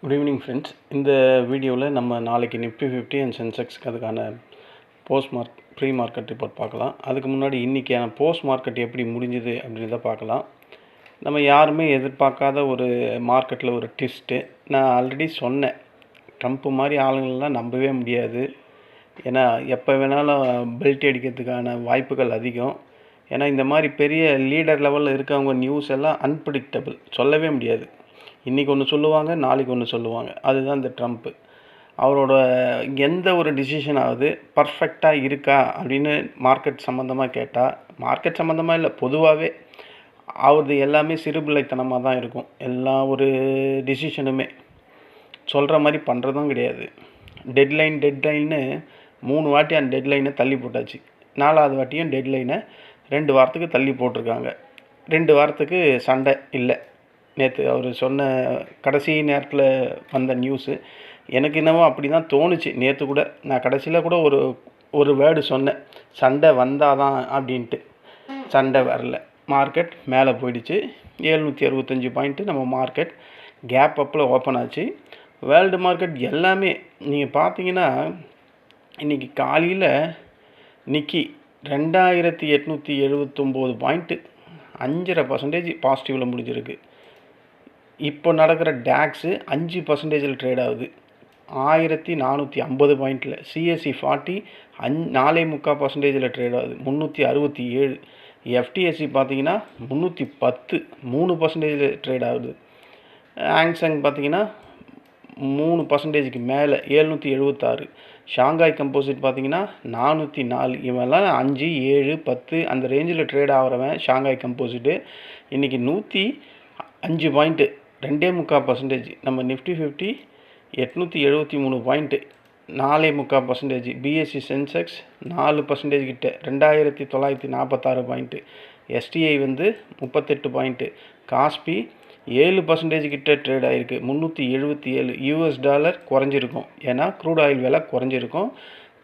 Good evening friends. இந்த வீடியோவில் நம்ம நாளைக்கு நிஃப்டி 50 அண்ட் சென்செக்ஸ்க்கு அதுக்கான ப்ரீ மார்க்கெட் ரிப்போர்ட் பார்க்கலாம். அதுக்கு முன்னாடி இன்றைக்கான போஸ்ட் மார்க்கெட் எப்படி முடிஞ்சுது அப்படின்றத பார்க்கலாம். நம்ம யாருமே எதிர்பார்க்காத ஒரு மார்க்கெட்டில் ஒரு ட்விஸ்ட்டு. நான் ஆல்ரெடி சொன்னேன், ட்ரம்ப் மாதிரி ஆளுங்களெலாம் நம்பவே முடியாது. ஏன்னா எப்போ வேணாலும் பெல்ட் அடிக்கிறதுக்கான வாய்ப்புகள் அதிகம். ஏன்னா இந்த மாதிரி பெரிய லீடர் லெவலில் இருக்கவங்க நியூஸ் எல்லாம் அன்பிரிடிக்டபிள், சொல்லவே முடியாது. இன்றைக்கி ஒன்று சொல்லுவாங்க, நாளைக்கு ஒன்று சொல்லுவாங்க. அதுதான் இந்த ட்ரம்ப்பு. அவரோட எந்த ஒரு டிசிஷன் ஆகுது பர்ஃபெக்டாக இருக்கா அப்படின்னு மார்க்கெட் சம்மந்தமாக கேட்டால், மார்க்கெட் சம்மந்தமாக இல்லை, பொதுவாகவே அவரது எல்லாமே சிறுபிள்ளைத்தனமாக தான் இருக்கும். எல்லா ஒரு டிசிஷனுமே சொல்கிற மாதிரி பண்ணுறதும் கிடையாது. டெட்லைன்னு 3 வாட்டி அந்த டெட்லைனை தள்ளி போட்டாச்சு. 4வது வாட்டியும் டெட்லைனை 2 வாரத்துக்கு தள்ளி போட்டிருக்காங்க. 2 வாரத்துக்கு சண்டை இல்லை. நேற்று அவர் சொன்ன கடைசி நேரத்தில் வந்த நியூஸு எனக்கு என்னவோ அப்படி தான் தோணுச்சு. நேற்று கூட நான் கடைசியில் கூட ஒரு வேர்டு சொன்னேன், சண்டை வந்தால் தான் அப்படின்ட்டு. சண்டை வரல, மார்க்கெட் மேலே போயிடுச்சு. 765 பாயிண்ட்டு நம்ம மார்க்கெட் கேப் அப்பில் ஓப்பன் ஆச்சு. வேர்ல்டு மார்க்கெட் எல்லாமே நீங்கள் பார்த்தீங்கன்னா இன்றைக்கி காலையில் நிக்கி 2879 பாயிண்ட்டு, 5.5% பாசிட்டிவில் முடிஞ்சிருக்கு. இப்போ நடக்கிற டாக்ஸு 5% ட்ரேட் ஆகுது, 1450 பாயிண்டில். சிஎஸ்சி 40 4.25% ட்ரேட் ஆகுது, 367. எஃப்டிஎஸ்சி பார்த்தீங்கன்னா 310, 3% ட்ரேட் ஆகுது. ஆங்சங் பார்த்தீங்கன்னா 3%க்கு மேலே 776. ஷாங்காய் கம்போசிட் பார்த்தீங்கன்னா 404. இவெல்லாம் 5, 7, 10 அந்த ரேஞ்சில் ட்ரேட் ஆகிறவன் ஷாங்காய் கம்போசிட்டு இன்றைக்கி 105 பாயிண்ட்டு, 2.25%. நம்ம நிஃப்டி 50 873 பாயிண்ட்டு, 4.25%. பிஎஸ்சி சென்செக்ஸ் 4% கிட்ட, 2946 பாயிண்ட்டு. STI 38 point. காஸ்பி 7% கிட்ட ட்ரேட் ஆகிருக்கு, 377. யூஎஸ் டாலர் குறைஞ்சிருக்கும், ஏன்னா க்ரூட் ஆயில் விலை குறைஞ்சிருக்கும்.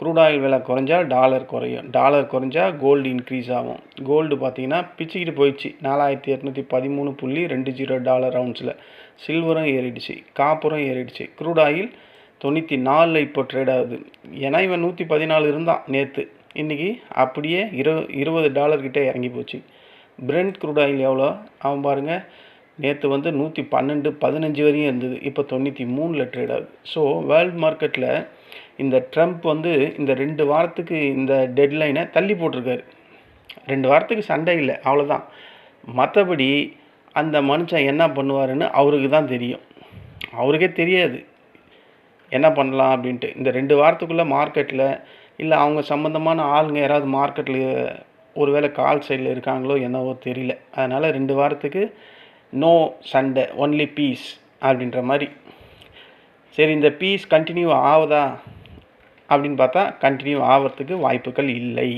க்ரூட் ஆயில் விலை குறைஞ்சால் டாலர் குறையும், டாலர் குறைஞ்சா கோல்டு இன்க்ரீஸ் ஆகும். கோல்டு பார்த்திங்கன்னா பிச்சுக்கிட்டு போயிடுச்சு, 4813.20 ரவுண்ட்ஸில். சில்வரும் ஏறிடுச்சு, காப்பரும் ஏறிடுச்சு. க்ரூட் ஆயில் 94 இப்போ ட்ரேட் ஆகுது. ஏன்னா இவன் 114 இருந்தான் நேற்று, இன்றைக்கி அப்படியே $20 கிட்டே இறங்கி போச்சு. பிரெண்ட் க்ரூட் ஆயில் எவ்வளோ அவன் பாருங்கள், நேற்று 112, 15 வரையும் இருந்தது, இப்போ 93 ட்ரேட் ஆகுது. ஸோ வேர்ல்டு மார்க்கெட்டில் இந்த ட்ரம்ப் இந்த 2 வாரத்துக்கு இந்த டெட்லைனை தள்ளி போட்டிருக்காரு. 2 வாரத்துக்கு சண்டை இல்லை, அவ்வளோதான். மற்றபடி அந்த மனுஷன் என்ன பண்ணுவாருன்னு அவருக்கு தான் தெரியும். அவருக்கே தெரியாது என்ன பண்ணலாம் அப்படின்ட்டு. இந்த 2 வாரத்துக்குள்ளே மார்க்கெட்டில் இல்லை அவங்க சம்மந்தமான ஆளுங்க யாராவது மார்க்கெட்டில் ஒருவேளை கால் சைடில் இருக்காங்களோ என்னவோ தெரியல. அதனால் 2 வாரத்துக்கு நோ சண்டை, ஒன்லி பீஸ் அப்படின்ற மாதிரி. சரி, இந்த பீஸ் கண்டினியூ ஆகுதா அப்படின்னு பார்த்தா கண்டினியூ ஆகிறதுக்கு வாய்ப்புகள் இல்லை.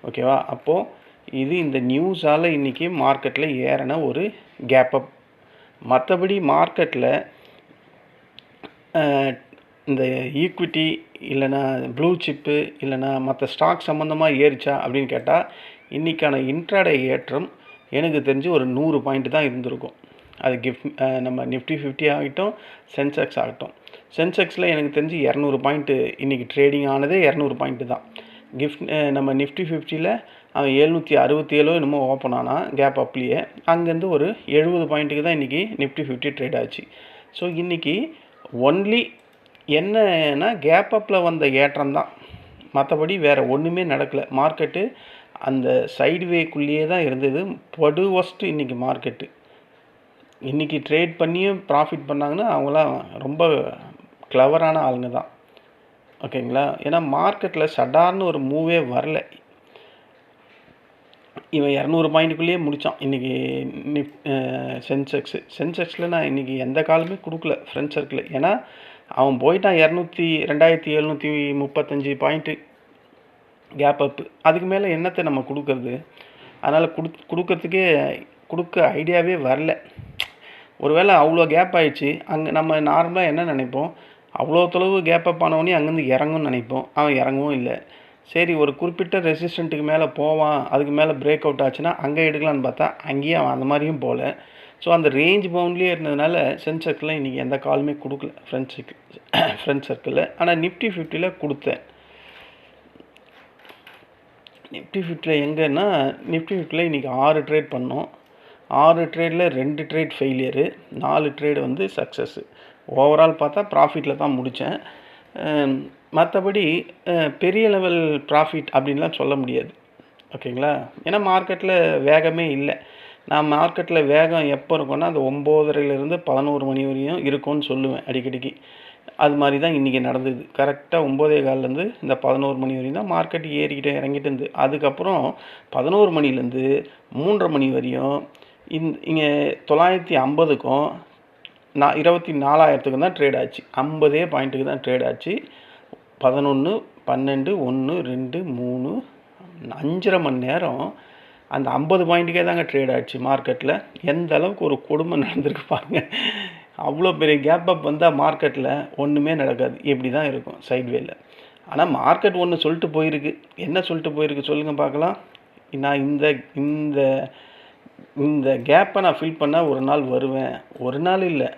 ஓகேவா? அப்போது இது இந்த நியூஸால் இன்றைக்கி மார்க்கெட்டில் ஏறின ஒரு கேப் அப். மற்றபடி மார்க்கெட்டில் இந்த ஈக்விட்டி இல்லைனா ப்ளூ சிப்பு இல்லைனா மற்ற ஸ்டாக் சம்மந்தமாக ஏறிச்சா அப்படின்னு கேட்டால் இன்றைக்கான இன்ட்ராடே ஏற்றம் எனக்கு தெரிஞ்சு ஒரு 100 பாயிண்ட் தான் இருந்திருக்கும். அது நம்ம நிஃப்டி 50 ஆகட்டும், சென்செக்ஸ் ஆகட்டும். சென்செக்ஸில் எனக்கு தெரிஞ்சு 200 பாயிண்ட்டு இன்றைக்கி ட்ரேடிங் ஆனதே 200 பாயிண்ட்டு தான். நம்ம நிஃப்டி 50ல் அவன் 767 என்னமோ ஓப்பன் ஆனால் கேப் அப்லேயே, அங்கேருந்து ஒரு 70 பாயிண்ட்டுக்கு தான் இன்றைக்கி நிஃப்டி 50 ட்ரேட் ஆச்சு. ஸோ இன்றைக்கி ஒன்லி என்னன்னா கேப் அப்பில் வந்த ஏற்றம் தான், மற்றபடி வேறு ஒன்றுமே நடக்கலை. மார்க்கெட்டு அந்த சைடுவேக்குள்ளேயே தான் இருந்தது. படு ஒஸ்ட்டு இன்றைக்கி மார்க்கெட்டு. இன்றைக்கி ட்ரேட் பண்ணியும் ப்ராஃபிட் பண்ணாங்கன்னா அவங்களாம் ரொம்ப கிளவரான ஆளுங்க தான். ஓகேங்களா? ஏன்னா மார்க்கெட்டில் சடார்னு ஒரு மூவே வரல. இவன் 200 பாயிண்ட்டுக்குள்ளேயே முடித்தான் இன்றைக்கி சென்செக்ஸில். நான் இன்றைக்கி எந்த காலமே கொடுக்கல ஃப்ரெண்ட் சர்க்கிள். ஏன்னா அவன் போயிட்டான் 2735 பாயிண்ட்டு கேப் அப்பு. அதுக்கு மேலே என்னத்தை நம்ம கொடுக்கறது? அதனால் கொடுக்க ஐடியாவே வரல. ஒருவேளை அவ்வளோ கேப் ஆகிடுச்சு. அங்கே நம்ம நார்மலாக என்ன நினைப்போம், அவ்வளோ தொலைவு கேப் அப் ஆனவொடனே அங்கேருந்து இறங்கும்னு நினைப்போம். அவன் இறங்கவும் இல்லை. சரி ஒரு குறிப்பிட்ட ரெசிஸ்டண்ட்டுக்கு மேலே போவான், அதுக்கு மேலே பிரேக் அவுட் ஆச்சுன்னா அங்கே எடுக்கலான்னு பார்த்தா அங்கேயும் அவன் அந்த மாதிரியும் போகல. ஸோ அந்த ரேஞ்ச் பவுண்ட்லேயே இருந்ததுனால சென்செக்ஸில் இன்றைக்கி எந்த காலுமே கொடுக்கல ஃப்ரெண்ட் சர்க்கிளில். ஆனால் நிஃப்டி 50ல் கொடுத்தேன். நிஃப்டி 50ல் எங்கன்னா நிஃப்டி 50ல் இன்றைக்கி 6 ட்ரேட் பண்ணோம். 6 ட்ரேடில் 2 ட்ரேட் ஃபெயிலியரு, 4 ட்ரேடு வந்து சக்ஸஸ்ஸு. ஓவரால் பார்த்தா ப்ராஃபிட்டில் தான் முடித்தேன். மற்றபடி பெரிய லெவல் ப்ராஃபிட் அப்படின்லாம் சொல்ல முடியாது. ஓகேங்களா? ஏன்னா மார்க்கெட்டில் வேகமே இல்லை. நான் மார்க்கெட்டில் வேகம் எப்போ இருக்குன்னா அந்த 9:30லேருந்து 11 மணி வரையும் இருக்கும்னு சொல்லுவேன் அடிக்கடிக்கு. அது மாதிரி தான் இன்றைக்கி நடந்தது. கரெக்டாக 9:15லேருந்து இந்த 11 மணி வரையும் தான் மார்க்கெட் ஏறிக்கிட்டே இறங்கிட்டு இருந்து. அதுக்கப்புறம் 11 மணிலேருந்து 3:30 மணி வரையும் இங்கே 950க்கும் 24,000க்கும் தான் ட்ரேட் ஆச்சு. 50 பாயிண்ட்டுக்கு தான் ட்ரேட் ஆச்சு. 11, 12, 1, 2, 3, 5.5 மணி நேரம் அந்த 50 பாயிண்ட்டுக்கே தாங்க ட்ரேட் ஆச்சு மார்க்கெட்டில். எந்த அளவுக்கு ஒரு கொடுமை நடந்திருக்கு பாருங்கள். அவ்வளோ பெரிய கேப் அப் வந்தால் மார்க்கெட்டில் ஒன்றுமே நடக்காது, இப்படி தான் இருக்கும் சைட்வேயில். ஆனால் மார்க்கெட் ஒன்று சொல்லிட்டு போயிருக்கு. என்ன சொல்லிட்டு போயிருக்கு சொல்லுங்கள் பார்க்கலாம். நான் இந்த இந்த கேப்பை நான் ஃபில் பண்ணால் ஒரு நாள் வருவேன். ஒரு நாள் இல்லை,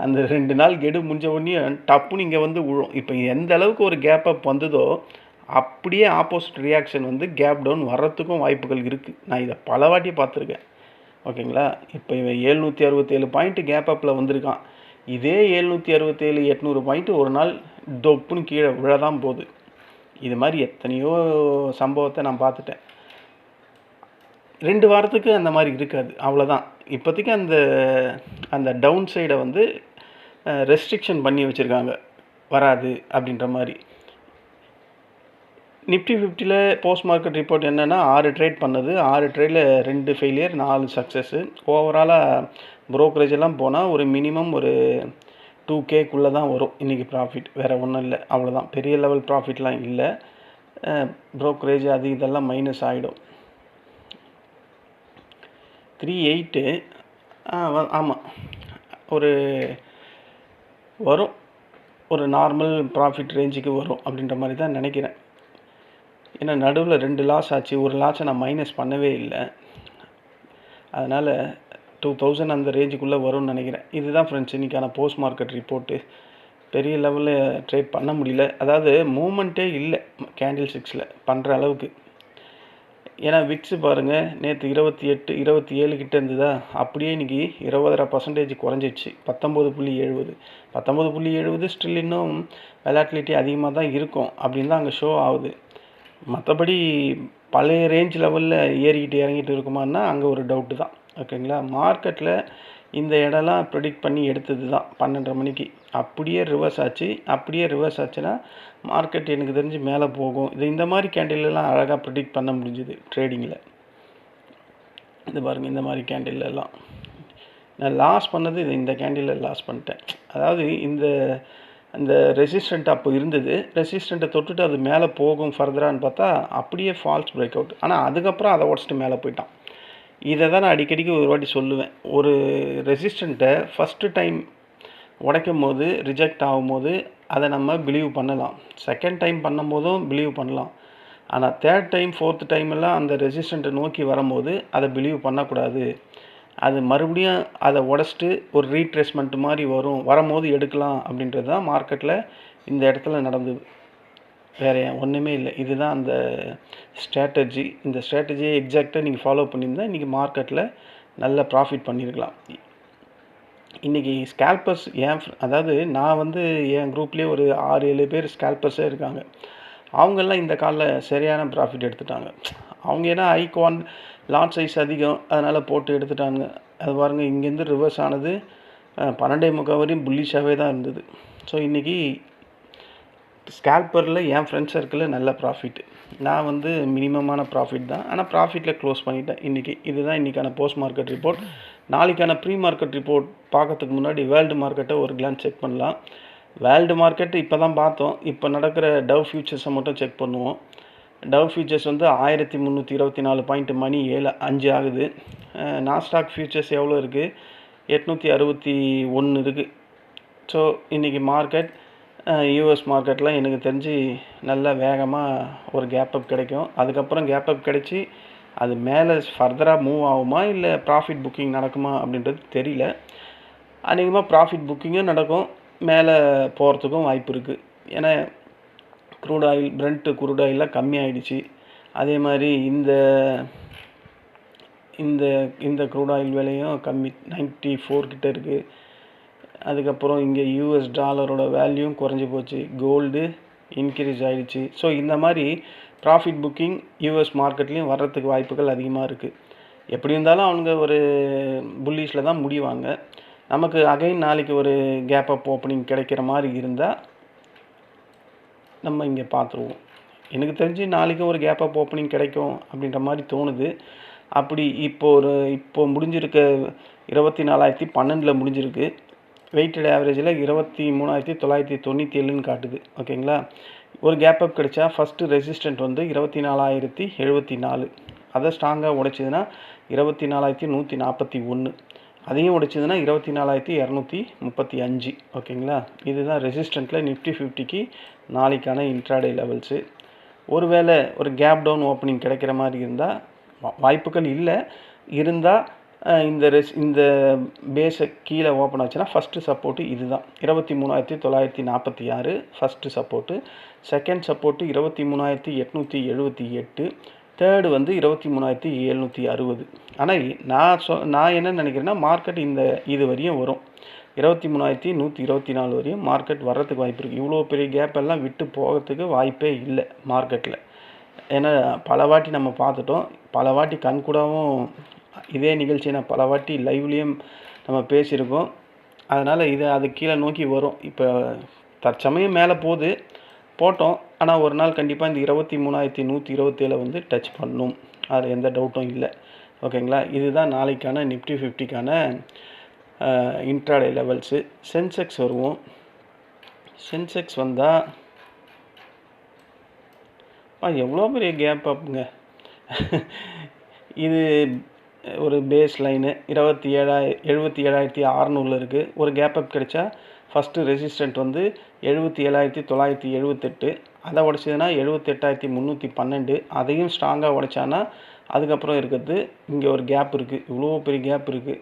அந்த 2 நாள் கெடு முடிஞ்ச உடனே டப்புன்னு இங்கே வந்து விழும். இப்போ எந்த அளவுக்கு ஒரு கேப் அப் வந்ததோ அப்படியே ஆப்போசிட் ரியாக்ஷன் வந்து கேப் டவுன் வர்றதுக்கும் வாய்ப்புகள் இருக்குது. நான் இதை பல வாட்டி பார்த்துருக்கேன். ஓகேங்களா? இப்போ இவன் 767 பாயிண்ட்டு கேப் அப்பில் வந்திருக்கான். இதே 767, 800 பாயிண்ட்டு ஒரு நாள் தொப்புன்னு கீழே விழதான் போகுது. இது மாதிரி எத்தனையோ சம்பவத்தை நான் பார்த்துட்டேன். 2 வாரத்துக்கு அந்த மாதிரி இருக்காது, அவ்வளோதான். இப்போதைக்கு அந்த டவுன் சைடை வந்து ரெஸ்ட்ரிக்ஷன் பண்ணி வச்சுருக்காங்க, வராது அப்படின்ற மாதிரி. நிஃப்டி 50ல் போஸ்ட் மார்க்கெட் ரிப்போர்ட் என்னென்னா 6 ட்ரேட் பண்ணது, 6 ட்ரேடில் 2 ஃபெயிலியர், 4 சக்ஸஸ்ஸு. ஓவராலாக ப்ரோக்கரேஜ் எல்லாம் போனால் ஒரு மினிமம் ஒரு 2Kக்குள்ளே தான் வரும் இன்றைக்கி ப்ராஃபிட். வேறு ஒன்றும் இல்லை, அவ்வளோதான். பெரிய லெவல் ப்ராஃபிட்லாம் இல்லை. ப்ரோக்கரேஜ் அது இதெல்லாம் மைனஸ் ஆகிடும். 3.8 ஆமாம், ஒரு வரும், ஒரு நார்மல் ப்ராஃபிட் ரேஞ்சுக்கு வரும் அப்படின்ற மாதிரி தான் நினைக்கிறேன். ஏன்னா நடுவில் 2 லாஸ் ஆச்சு, ஒரு லாஸை நான் மைனஸ் பண்ணவே இல்லை. அதனால் 2000 அந்த ரேஞ்சுக்குள்ளே வரும்னு நினைக்கிறேன். இதுதான் ஃப்ரெண்ட்ஸ் இன்றைக்கான போஸ்ட் மார்க்கெட் ரிப்போர்ட்டு. பெரிய லெவலில் ட்ரேட் பண்ண முடியல, அதாவது மூமெண்ட்டே இல்லை கேண்டில் 6ல் பண்ணுற அளவுக்கு. ஏன்னா விக்ஸு பாருங்கள், நேற்று 28, 27 கிட்டே இருந்ததா, அப்படியே இன்றைக்கி 20.5% குறைஞ்சிடுச்சு. 19.70. 19.70 ஸ்டில் இன்னும் வெலாட்டிலிட்டி அதிகமாக தான் இருக்கும் அப்படின்னு தான் அங்கே ஷோ ஆகுது. மற்றபடி பழைய ரேஞ்ச் லெவலில் ஏறிக்கிட்டு இறங்கிட்டு இருக்குமான்னா அங்கே ஒரு டவுட்டு தான். ஓகேங்களா? மார்க்கெட்டில் இந்த இடம்லாம் ப்ரெடிக்ட் பண்ணி எடுத்தது தான் 12:30 மணிக்கு. அப்படியே ரிவர்ஸ் ஆச்சு. அப்படியே ரிவர்ஸ் ஆச்சுன்னா மார்க்கெட் எனக்கு தெரிஞ்சு மேலே போகும். இந்த மாதிரி கேண்டில்லாம் அழகாக ப்ரெடிக்ட் பண்ண முடிஞ்சுது ட்ரேடிங்கில். இது பாருங்கள், இந்த மாதிரி கேண்டில்லாம் நான் லாஸ் பண்ணது இந்த கேண்டிலில் லாஸ் பண்ணிட்டேன். அதாவது அந்த ரெசிஸ்டண்ட் அப்போ இருந்தது, ரெசிஸ்டண்ட்டை தொட்டுட்டு அது மேலே போகும் ஃபர்தரான்னு பார்த்தா அப்படியே ஃபால்ஸ் பிரேக் அவுட். ஆனால் அதுக்கப்புறம் அதை உடச்சிட்டு மேலே போயிட்டான். இதை தான் நான் அடிக்கடிக்கு ஒரு வாட்டி சொல்லுவேன். ஒரு ரெசிஸ்டண்ட்டை ஃபஸ்ட்டு டைம் உடைக்கும் போது ரிஜெக்ட் ஆகும்போது அதை நம்ம பிலீவ் பண்ணலாம். செகண்ட் டைம் பண்ணும்போதும் பிலீவ் பண்ணலாம். ஆனால் தேர்ட் டைம், ஃபோர்த் டைம் எல்லாம் அந்த ரெசிஸ்டண்ட்டை நோக்கி வரும்போது அதை பிலீவ் பண்ணக்கூடாது. அது மறுபடியும் அதை உடச்சிட்டு ஒரு ரீட்ரேஸ்மெண்ட் மாதிரி வரும்போது எடுக்கலாம் அப்படின்றது தான் மார்க்கெட்டில் இந்த இடத்துல நடந்தது. வேறு ஒன்றுமே இல்லை. இதுதான் அந்த ஸ்ட்ராட்டஜி. இந்த ஸ்ட்ராட்டஜியை எக்ஸாக்டாக நீங்கள் ஃபாலோ பண்ணியிருந்தால் இன்றைக்கி மார்க்கெட்டில் நல்ல ப்ராஃபிட் பண்ணியிருக்கலாம். இன்றைக்கி ஸ்கேல்பர்ஸ் அதாவது நான் வந்து என் குரூப்லேயே ஒரு 6-7 பேர் ஸ்கேல்பர்ஸே இருக்காங்க. அவங்கெல்லாம் இந்த காலில் சரியான ப்ராஃபிட் எடுத்துட்டாங்க. அவங்க ஏன்னா ஐகான் லாட் சைஸ் அதிகம், அதனால் போட்டு எடுத்துட்டாங்க. அது பாருங்கள், இங்கேருந்து ரிவர்ஸ் ஆனது 12:45 வரையும் புல்லிஷாகவே தான் இருந்தது. ஸோ இன்றைக்கி ஸ்கேல்பரில் என் ஃப்ரெண்ட் சர்க்கிளில் நல்ல ப்ராஃபிட். நான் வந்து மினிமமான ப்ராஃபிட் தான், ஆனால் ப்ராஃபிட்டில் க்ளோஸ் பண்ணிட்டேன் இன்றைக்கி. இதுதான் இன்றைக்கான போஸ்ட் மார்க்கெட் ரிப்போர்ட். நாளைக்கான ப்ரீ மார்க்கெட் ரிப்போர்ட் பார்க்கறதுக்கு முன்னாடி வேர்ல்டு மார்க்கெட்டை ஒரு கிளான்ஸ் செக் பண்ணலாம். வேர்ல்டு மார்க்கெட்டு இப்போ தான் பார்த்தோம். இப்போ நடக்கிற டவ் ஃபியூச்சர்ஸை மட்டும் செக் பண்ணுவோம். டவ் ஃபியூச்சர்ஸ் வந்து 1324 பாயிண்ட், மணி 7:05 ஆகுது. நாஸ்டாக் ஃபியூச்சர்ஸ் எவ்வளோ இருக்குது? 861 இருக்குது. ஸோ இன்றைக்கி மார்க்கெட் யூஎஸ் மார்க்கெட்டில் எனக்கு தெரிஞ்சு நல்ல வேகமாக ஒரு கேப் அப் கிடைக்கும். அதுக்கப்புறம் கேப் அப் கிடைச்சி அது மேலே ஃபர்தராக மூவ் ஆகுமா இல்லை ப்ராஃபிட் புக்கிங் நடக்குமா அப்படின்றது தெரியல. அநேகமாக ப்ராஃபிட் புக்கிங்கும் நடக்கும், மேலே போகிறதுக்கும் வாய்ப்பு இருக்குது. ஏன்னா க்ரூட் ஆயில் பிரெண்ட் க்ரூட் ஆயிலெலாம் கம்மியாயிடுச்சு. அதே மாதிரி இந்த இந்த இந்த க்ரூட் ஆயில் விலையும் கம்மி 94 கிட்ட இருக்குது. அதுக்கப்புறம் இங்கே யூஎஸ் டாலரோட வேல்யூவும் குறைஞ்சி போச்சு, கோல்டு இன்க்ரீஸ் ஆகிடுச்சு. ஸோ இந்த மாதிரி ப்ராஃபிட் புக்கிங் யூஎஸ் மார்க்கெட்லேயும் வர்றதுக்கு வாய்ப்புகள் அதிகமாக இருக்குது. எப்படி இருந்தாலும் அவங்க ஒரு புல்லிஷில் தான் முடிவாங்க. நமக்கு அகைன் நாளைக்கு ஒரு கேப் அப் ஓப்பனிங் கிடைக்கிற மாதிரி இருந்தால் நம்ம இங்கே பார்த்துருவோம். எனக்கு தெரிஞ்சு நாளைக்கு ஒரு கேப் அப் ஓப்பனிங் கிடைக்கும் அப்படின்ற மாதிரி தோணுது. அப்படி இப்போ முடிஞ்சிருக்க 24,012 முடிஞ்சிருக்கு. வெயிட்டட் ஆவரேஜில் 23,997ன்னு காட்டுது. ஓகேங்களா. ஒரு கேப் அப் கிடைச்சா ஃபஸ்ட்டு ரெசிஸ்டன்ட் வந்து 24,074. அதை ஸ்ட்ராங்காக உடைச்சிதுன்னா 24,141. அதையும் உடைச்சிதுன்னா 24,235. ஓகேங்களா. இதுதான் ரெசிஸ்டண்ட்டில் நிஃப்டி 50க்கு நாளைக்கான இன்ட்ராடே லெவல்ஸு. ஒருவேளை ஒரு கேப் டவுன் ஓப்பனிங் கிடைக்கிற மாதிரி இருந்தால், வாய்ப்புகள் இல்லை, இருந்தால் இந்த பேஸை கீழே ஓப்பன் ஆச்சுன்னா ஃபஸ்ட்டு சப்போர்ட்டு இது தான் 23,946 first support. Second support 23,878. Third வந்து 23,760. ஆனால் நான் என்ன நினைக்கிறேன்னா, மார்க்கெட் இது வரையும் வரும், 23,124 வரையும் மார்க்கெட் வர்றதுக்கு வாய்ப்பு இருக்குது. இவ்வளோ பெரிய கேப் எல்லாம் விட்டு போகிறதுக்கு வாய்ப்பே இல்லை மார்க்கெட்டில். ஏன்னா பல வாட்டி நம்ம பார்த்துட்டோம், பல வாட்டி கண்கூடாவும் இதே நிகழ்ச்சியை நான் பல வாட்டி லைவ்லேயும் நம்ம பேசியிருக்கோம். அதனால் அது கீழே நோக்கி வரும். இப்போ தற்சமயம் மேலே போட்டோம், ஆனால் ஒரு நாள் கண்டிப்பாக இந்த 23,127 வந்து டச் பண்ணும், அதில் எந்த டவுட்டும் இல்லை. ஓகேங்களா. இதுதான் நாளைக்கான நிஃப்டி 50க்கான இன்ட்ராடே லெவல்ஸு. சென்செக்ஸ் வருவோம். சென்செக்ஸ் வந்தால் எவ்வளோ பெரிய கேப் அப்புங்க. இது ஒரு பேஸ் லைனு 77,600 இருக்குது. ஒரு கேப் அப் கிடைச்சா ஃபஸ்ட்டு ரெசிஸ்டன்ட் வந்து 77,978. அதை உடைச்சதுன்னா 78,312. அதையும் ஸ்ட்ராங்காக உடைச்சானா அதுக்கப்புறம் இருக்கிறது இங்கே ஒரு கேப் இருக்குது. இவ்வளோ பெரிய கேப் இருக்குது.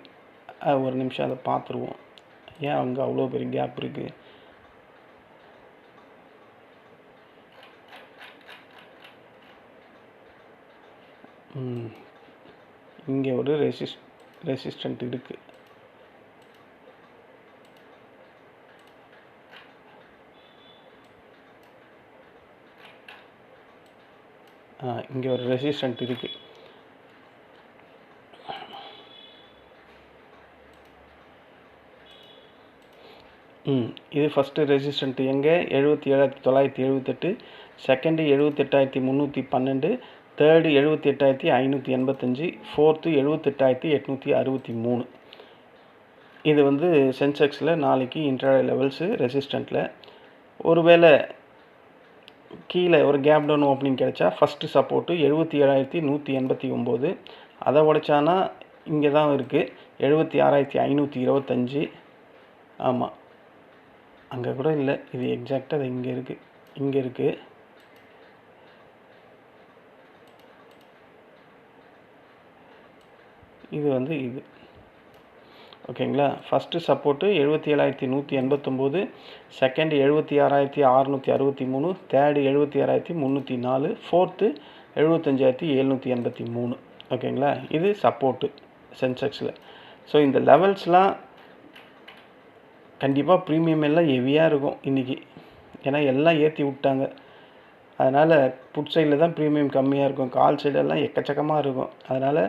ஒரு நிமிஷம் அதை பார்த்துருவோம், ஏன் அங்கே அவ்வளோ பெரிய கேப் இருக்குது. இங்கே ஒரு ரெசிஸ்டன்ட் இருக்குது. இங்கே ஒரு ரெசிஸ்டன்ட் இருக்குது. இது ஃபஸ்ட்டு ரெசிஸ்டன்ட் எங்கே 77,978, செகண்டு 78,312, தேர்டு 78,585, ஃபோர்த்து 78,863. இது வந்து சென்செக்ஸில் நாளைக்கு இன்ட்ராடே லெவல்ஸு ரெசிஸ்டண்ட்டில். ஒருவேளை கீழே ஒரு கேப் டவுன் ஓப்பனிங் கிடைச்சா ஃபஸ்ட்டு சப்போர்ட்டு 77,189. அதை உடைச்சானா இங்கே தான் இருக்குது 76,525. ஆமாம், அங்கே கூட இல்லை, இது எக்ஸாக்டாக அது இங்கே இருக்குது. இது வந்து இது. ஓகேங்களா. First support 77,189, second 76,663, third 76,304, fourth 75,783. ஓகேங்களா. இது சப்போர்ட்டு சென்செக்ஸில். ஸோ இந்த லெவல்ஸ்லாம் கண்டிப்பாக ப்ரீமியம் எல்லாம் ஹெவியாக இருக்கும் இன்றைக்கி, ஏன்னா எல்லாம் ஏற்றி விட்டாங்க. அதனால் புட் சைடில் தான் ப்ரீமியம் கம்மியாக இருக்கும், கால் சைடெல்லாம் எக்கச்சக்கமாக இருக்கும். அதனால்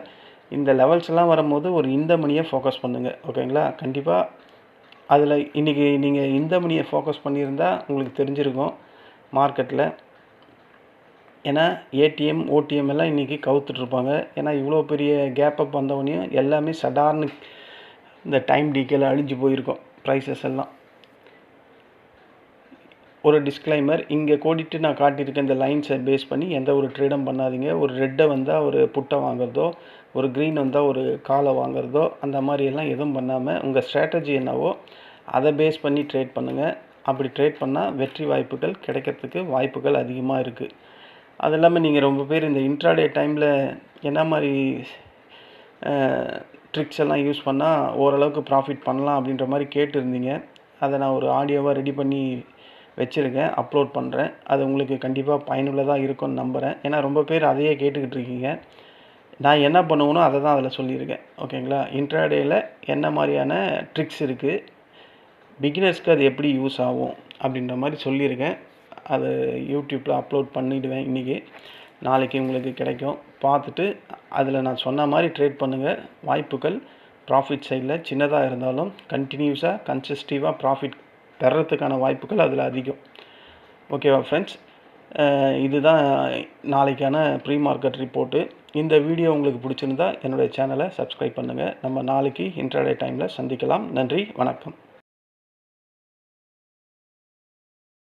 இந்த லெவல்ஸ்லாம் வரும்போது ஒரு இந்த மணியை ஃபோக்கஸ் பண்ணுங்கள். ஓகேங்களா. கண்டிப்பாக அதில் இன்றைக்கி நீங்கள் இந்த மணியை ஃபோக்கஸ் பண்ணியிருந்தால் உங்களுக்கு தெரிஞ்சிருக்கும் மார்க்கெட்டில். ஏன்னா ஏடிஎம் ஓடிஎம் எல்லாம் இன்றைக்கி கவுத்துட்ருப்பாங்க. ஏன்னா இவ்வளோ பெரிய கேப் அப் வந்தவனையும் எல்லாமே சடார்னு இந்த டைம் டீக்கேல அழிஞ்சு போயிருக்கும் ப்ரைஸஸ் எல்லாம். ஒரு டிஸ்க்ளைமர், இங்கே கோடிட்டு நான் காட்டியிருக்கேன் இந்த லைன்ஸை பேஸ் பண்ணி எந்த ஒரு ட்ரேடும் பண்ணாதீங்க. ஒரு ரெட்டை வந்தால் ஒரு புட்டை வாங்குறதோ, ஒரு க்ரீன் வந்தால் ஒரு காலை வாங்குறதோ, அந்த மாதிரியெல்லாம் எதுவும் பண்ணாமல் உங்கள் ஸ்ட்ராட்டஜி என்னவோ அதை பேஸ் பண்ணி ட்ரேட் பண்ணுங்கள். அப்படி ட்ரேட் பண்ணால் வெற்றி வாய்ப்புகள் கிடைக்கிறதுக்கு வாய்ப்புகள் அதிகமாக இருக்குது. அது இல்லாமல் நீங்கள் ரொம்ப பேர் இந்த இன்ட்ராடே டைமில் என்ன மாதிரி ட்ரிக்ஸ் எல்லாம் யூஸ் பண்ணால் ஓரளவுக்கு ப்ராஃபிட் பண்ணலாம் அப்படின்ற மாதிரி கேட்டுருந்தீங்க. அதை நான் ஒரு ஆடியோவாக ரெடி பண்ணி வச்சுருக்கேன், அப்லோட் பண்ணுறேன். அது உங்களுக்கு கண்டிப்பாக பயனுள்ளதாக இருக்கும்னு நம்புகிறேன். ஏன்னா ரொம்ப பேர் அதையே கேட்டுக்கிட்டு இருக்கீங்க. நான் என்ன பண்ணுவேனோ அதை தான் அதில் சொல்லியிருக்கேன். ஓகேங்களா? இன்ட்ராடேயில் என்ன மாதிரியான ட்ரிக்ஸ் இருக்குது, பிகினர்ஸ்க்கு அது எப்படி யூஸ் ஆகும் அப்படின்ற மாதிரி சொல்லியிருக்கேன். அது யூடியூப்பில் அப்லோட் பண்ணிவிடுவேன் இன்றைக்கி. நாளைக்கு உங்களுக்கு கிடைக்கும். பார்த்துட்டு அதில் நான் சொன்ன மாதிரி ட்ரேட் பண்ணுங்கள். வாய்ப்புகள் ப்ராஃபிட் சைடில் சின்னதாக இருந்தாலும் கண்டினியூஸாக கன்சிஸ்டிவாக ப்ராஃபிட் பெறத்துக்கான வாய்ப்புகள் அதில் அதிகம். ஓகேவா ஃப்ரெண்ட்ஸ்? இதுதான் நாளைக்கான ப்ரீ மார்க்கெட் ரிப்போர்ட்டு. இந்த வீடியோ உங்களுக்கு பிடிச்சிருந்தா என்னுடைய சேனலை சப்ஸ்கிரைப் பண்ணுங்கள். நம்ம நாளைக்கு இன்ட்ராடே டைமில் சந்திக்கலாம். நன்றி, வணக்கம்.